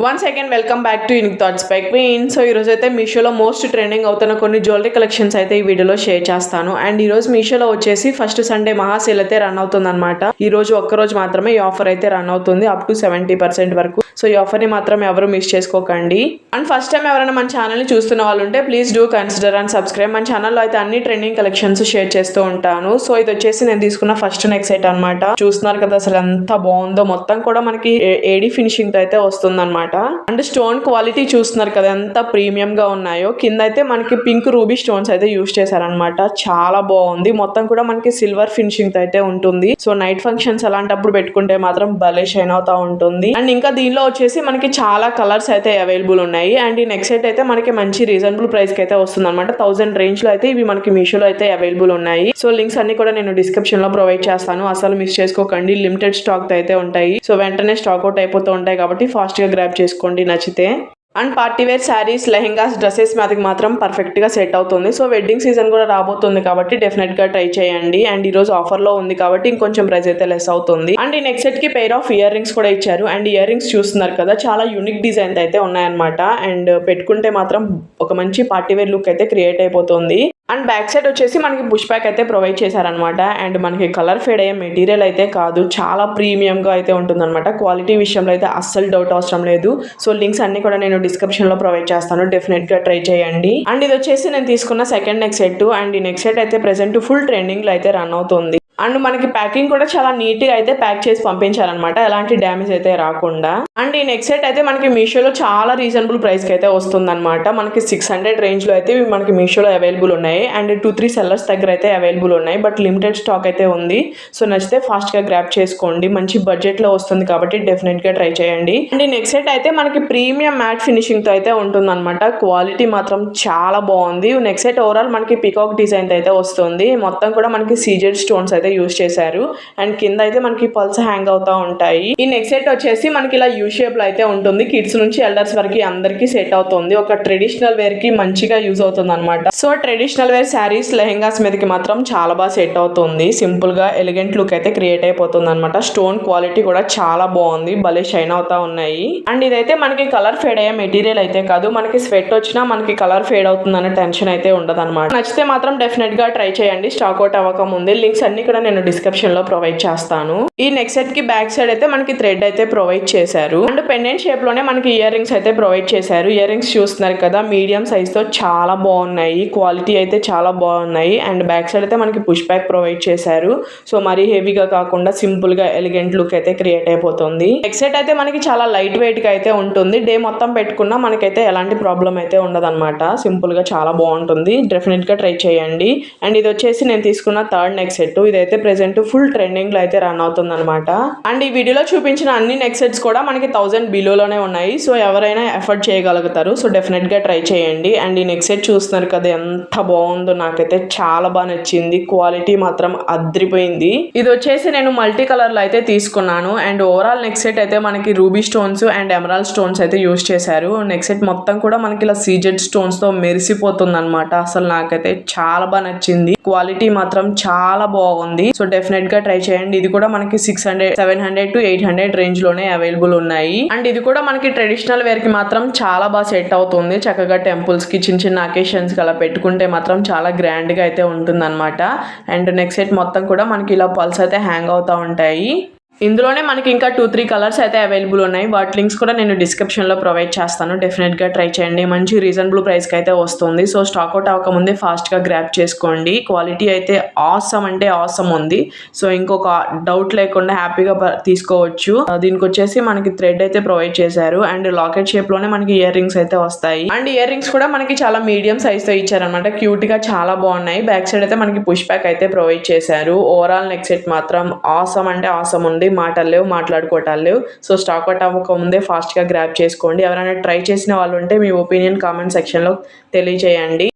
Once again welcome back to unique thoughts by queen. So ఈరోజు అయితే మీషోలో most trending అవుతున్న కొన్ని జ్యువెలరీ కలెక్షన్స్ అయితే ఈ వీడియోలో షేర్ చేస్తాను. అండ్ ఈ రోజు మీషోలో వచ్చేసి ఫస్ట్ సండే మహాసేల్ అయితే రన్ అవుతుంది అనమాట. ఈ రోజు ఒక్కరోజు మాత్రమే ఈ ఆఫర్ అయితే రన్ అవుతుంది, అప్ టు 70% వరకు. సో ఈ ఆఫర్ ని మాత్రం ఎవరు మిస్ చేసుకోకండి. అండ్ ఫస్ట్ టైం ఎవరైనా మన ఛానల్ ని చూస్తున్న వాళ్ళు ఉంటే please do consider and subscribe. మన ఛానల్లో అయితే అన్ని ట్రెండింగ్ కలెక్షన్స్ షేర్ చేస్తూ ఉంటాను. సో ఇది వచ్చేసి నేను తీసుకున్న ఫస్ట్ నెక్ సెట్ అనమాట. చూస్తున్నారు కదా అసలు ఎంత బాగుందో. మొత్తం కూడా మనకి ఏడీ ఫినిషింగ్ తో అయితే వస్తుంది అనమాట. అండ్ స్టోన్ క్వాలిటీ చూస్తున్నారు కదా ఎంత ప్రీమియం గా ఉన్నాయో. కింద అయితే మనకి పింక్ రూబీ స్టోన్స్ అయితే యూజ్ చేశారనమాట. చాలా బాగుంది. మొత్తం కూడా మనకి సిల్వర్ ఫినిషింగ్ తో అయితే ఉంటుంది. సో నైట్ ఫంక్షన్స్ అలాంటప్పుడు పెట్టుకుంటే మాత్రం భలే షైన్ అవుతా ఉంటుంది. అండ్ ఇంకా దీనిలో వచ్చేసి మనకి చాలా కలర్స్ అయితే అవైలబుల్ ఉన్నాయి. అండ్ ఈ నెక్స్ట్ సెట్ అయితే మనకి మంచి రీజనబుల్ ప్రైస్ కి అయితే వస్తుంది అనమాట. 1000 రేంజ్ లో అయితే ఇవి మనకి మీషోలో అయితే అవైలబుల్ ఉన్నాయి. సో లింక్స్ అన్ని కూడా నేను డిస్క్రిప్షన్ లో ప్రొవైడ్ చేస్తాను, అసలు మిస్ చేసుకోకండి. లిమిటెడ్ స్టాక్ అయితే ఉంటాయి. సో వెంటనే స్టాక్ అవుట్ అయిపోతూ ఉంటాయి కాబట్టి ఫాస్ట్ గా గ్రాబ్ చేసుకోండి నచ్చితే. And party wear saris, lehengas, dresses మీదకి మాత్రం పర్ఫెక్ట్ గా సెట్ అవుతుంది. సో వెడ్డింగ్ సీజన్ కూడా రాబోతుంది కాబట్టి డెఫినెట్ గా ట్రై చేయండి. అండ్ ఈ రోజు ఆఫర్ లో ఉంది కాబట్టి ఇంకొంచెం ప్రైస్ అయితే లెస్ అవుతుంది. అండ్ ఈ నెక్స్ట్ సెట్ కి పెయిర్ ఆఫ్ ఇయర్ రింగ్స్ కూడా ఇచ్చారు. అండ్ ఇయర్ రింగ్స్ చూస్తున్నారు కదా చాలా యూనిక్ డిజైన్ అయితే ఉన్నాయన్నమాట. అండ్ పెట్టుకుంటే మాత్రం ఒక మంచి పార్టీ వేర్ లుక్ అయితే క్రియేట్ అయిపోతుంది. అండ్ బ్యాక్ సైడ్ వచ్చేసి మనకి పుష్ బ్యాక్ అయితే ప్రొవైడ్ చేశారనమాట. అండ్ మనకి కలర్ ఫేడ్ అయ్యే మెటీరియల్ అయితే కాదు, చాలా ప్రీమియం గా అయితే ఉంటుంది అనమాట. క్వాలిటీ విషయంలో అయితే అస్సలు డౌట్ అవసరం లేదు. సో లింక్స్ అన్ని కూడా నేను డిస్క్రిప్షన్ లో ప్రొవైడ్ చేస్తాను, డెఫినెట్ గా ట్రై చేయండి. అండ్ ఇది వచ్చేసి నేను తీసుకున్న సెకండ్ నెక్ సెట్. అండ్ ఈ నెక్ సెట్ అయితే ప్రెసెంట్ ఫుల్ ట్రెండింగ్ లో అయితే రన్ అవుతుంది. అండ్ మనకి ప్యాకింగ్ కూడా చాలా నీట్ గా అయితే ప్యాక్ చేసి పంపించారనమాట, ఎలాంటి డ్యామేజ్ అయితే రాకుండా. అండ్ ఈ నెక్ సెట్ అయితే మనకి మీషోలో చాలా రీజనబుల్ ప్రైస్ కి అయితే వస్తుంది అనమాట. మనకి 600 రేంజ్ లో అయితే మనకి మీషోలో అవైలబుల్ ఉన్నాయి. అండ్ 2-3 సెల్లర్స్ దగ్గర అయితే అవైలబుల్ ఉన్నాయి, బట్ లిమిటెడ్ స్టాక్ అయితే ఉంది. సో నచ్చితే ఫాస్ట్ గా గ్రాప్ చేసుకోండి. మంచి బడ్జెట్ లో వస్తుంది కాబట్టి డెఫినెట్ గా ట్రై చేయండి. అండ్ ఈ నెక్ సెట్ అయితే మనకి ప్రీమియం మ్యాట్ ఫినిషింగ్ తో అయితే ఉంటుంది అనమాట. క్వాలిటీ మాత్రం చాలా బాగుంది. నెక్ సెట్ ఓవరాల్ మనకి పికాక్ డిజైన్ అయితే వస్తుంది. మొత్తం కూడా మనకి సీజెడ్ స్టోన్స్ అయితే యూజ్ చేశారు. అండ్ కింద అయితే మనకి పల్స్ హ్యాంగ్ అవుతా ఉంటాయి. ఈ నెక్ సెట్ వచ్చేసి మనకి ఇలా యూ షేప్ లో అయితే ఉంటుంది. కిడ్స్ నుంచి ఎల్డర్స్ వరకు అందరికి సెట్ అవుతుంది. ఒక ట్రెడిషనల్ వేర్ కి మంచిగా యూజ్ అవుతుంది అనమాట. So traditional wear saris, lehengas మీదకి మాత్రం చాలా బాగా సెట్ అవుతుంది. సింపుల్ గా ఎలిగెంట్ లుక్ అయితే క్రియేట్ అయిపోతుంది అనమాట. స్టోన్ క్వాలిటీ కూడా చాలా బాగుంది, భలే షైన్ అవుతా ఉన్నాయి. అండ్ ఇదైతే మనకి కలర్ ఫేడ్ అయ్యే మెటీరియల్ అయితే కాదు, మనకి స్వెట్ వచ్చినా మనకి కలర్ ఫేడ్ అవుతుంది అనే టెన్షన్ అయితే ఉండదు అనమాట. నచ్చితే మాత్రం డెఫినెట్ గా ట్రై చేయండి. స్టాక్ అవుట్ అవ్వక ముందే లింక్స్ అన్ని కూడా నేను డిస్క్రిప్షన్ లో ప్రొవైడ్ చేస్తాను. ఈ నెక్ సెట్ కి బ్యాక్ సైడ్ అయితే మనకి థ్రెడ్ అయితే ప్రొవైడ్ చేశారు. అండ్ పెండెంట్ షేప్ లోనే మనకి ఇయర్ రింగ్స్ అయితే ప్రొవైడ్ చేశారు. ఇయర్ రింగ్స్ చూస్తున్నారు కదా మీడియం సైజ్ తో చాలా బాగున్నాయి. క్వాలిటీ అయితే చాలా బాగున్నాయి. అండ్ బ్యాక్ సైడ్ అయితే మనకి పుష్ బ్యాక్ ప్రొవైడ్ చేశారు. సో మరీ హెవీగా కాకుండా సింపుల్ గా ఎలిగెంట్ లుక్ అయితే క్రియేట్ అయిపోతుంది. నెక్ సెట్ అయితే మనకి చాలా లైట్ వెయిట్ గా అయితే ఉంటుంది. డే మొత్తం పెట్టుకున్నా మనకైతే ఎలాంటి ప్రాబ్లం అయితే ఉండదు అనమాట. సింపుల్ గా చాలా బాగుంటుంది, డెఫినెట్ గా ట్రై చేయండి. అండ్ ఇది వచ్చేసి నేను తీసుకున్న థర్డ్ నెక్ సెట్. ఇదైతే ప్రెసెంట్ ఫుల్ ట్రెండింగ్ లో అయితే రన్ అవుతుంది అనమాట. అండ్ ఈ వీడియోలో చూపించిన అన్ని నెక్ సెట్స్ కూడా మనకి 1000 బిలోలోనే ఉన్నాయి. సో ఎవరైనా ఎఫర్ట్ చేయగలుగుతారు. సో డెఫినెట్ గా ట్రై చేయండి. అండ్ ఈ నెక్ సెట్ చూస్తున్నారు కదా ఎంత బాగుందో, నాకైతే చాలా బాగా నచ్చింది. క్వాలిటీ మాత్రం అద్రిపోయింది. ఇది వచ్చేసి నేను మల్టీ కలర్ లో అయితే తీసుకున్నాను. అండ్ ఓవరాల్ నెక్ సెట్ అయితే మనకి ruby stones and emerald stones అయితే యూజ్ చేశారు. నెక్ సెట్ మొత్తం కూడా మనకి ఇలా సీజెడ్ స్టోన్స్ తో మెరిసిపోతుంది అనమాట. అసలు నాకైతే చాలా బాగా నచ్చింది. క్వాలిటీ మాత్రం చాలా బాగుంది. సో డెఫినెట్ గా ట్రై చేయండి. ఇది కూడా మనకి 600, 700 to 800 రేంజ్ లోనే అవైలబుల్ ఉన్నాయి. అండ్ ఇది కూడా మనకి ట్రెడిషనల్ వేర్ కి మాత్రం చాలా బాగా సెట్ అవుతుంది. చక్కగా టెంపుల్స్ కి, చిన్న చిన్న అకేషన్స్ కి అలా పెట్టుకుంటే మాత్రం చాలా గ్రాండ్ గా అయితే ఉంటుంది అనమాట. అండ్ నెక్ సెట్ మొత్తం కూడా మనకి ఇలా పల్స్ అయితే హ్యాంగ్ అవుతా ఉంటాయి. ఇందులోనే మనకి ఇంకా 2-3 కలర్స్ అయితే అవైలబుల్ ఉన్నాయి. వాటి లింక్స్ కూడా నేను డిస్క్రిప్షన్ లో ప్రొవైడ్ చేస్తాను, డెఫినెట్ గా ట్రై చేయండి. మంచి రీజనబుల్ ప్రైస్ కి అయితే వస్తుంది. సో స్టాక్ అవుట్ అవ్వక ముందే ఫాస్ట్ గా గ్రాప్ చేసుకోండి. క్వాలిటీ అయితే ఆసమ్ అంటే ఆసమ్ ఉంది. సో ఇంకొక డౌట్ లేకుండా హ్యాపీగా తీసుకోవచ్చు. దీనికి వచ్చేసి మనకి థ్రెడ్ అయితే ప్రొవైడ్ చేశారు. అండ్ లాకెట్ షేప్ లోనే మనకి ఇయర్ రింగ్స్ అయితే వస్తాయి. అండ్ ఇయర్ రింగ్స్ కూడా మనకి చాలా మీడియం సైజ్ తో ఇచ్చారనమాట. క్యూట్ గా చాలా బాగున్నాయి. బ్యాక్ సైడ్ అయితే మనకి పుష్ బ్యాక్ అయితే ప్రొవైడ్ చేశారు. ఓవరాల్ నెక్ సెట్ మాత్రం ఆసమ్ అంటే ఆసమ్ ఉంది. మాటలు లేవు, మాట్లాడుకోవటాలు లేవు. సో స్టాక్ అవుట్ అవ్వక ముందే ఫాస్ట్ గా గ్రాప్ చేసుకోండి. ఎవరైనా ట్రై చేసిన వాళ్ళు ఉంటే మీ ఒపీనియన్ కామెంట్ సెక్షన్ లో తెలియజేయండి.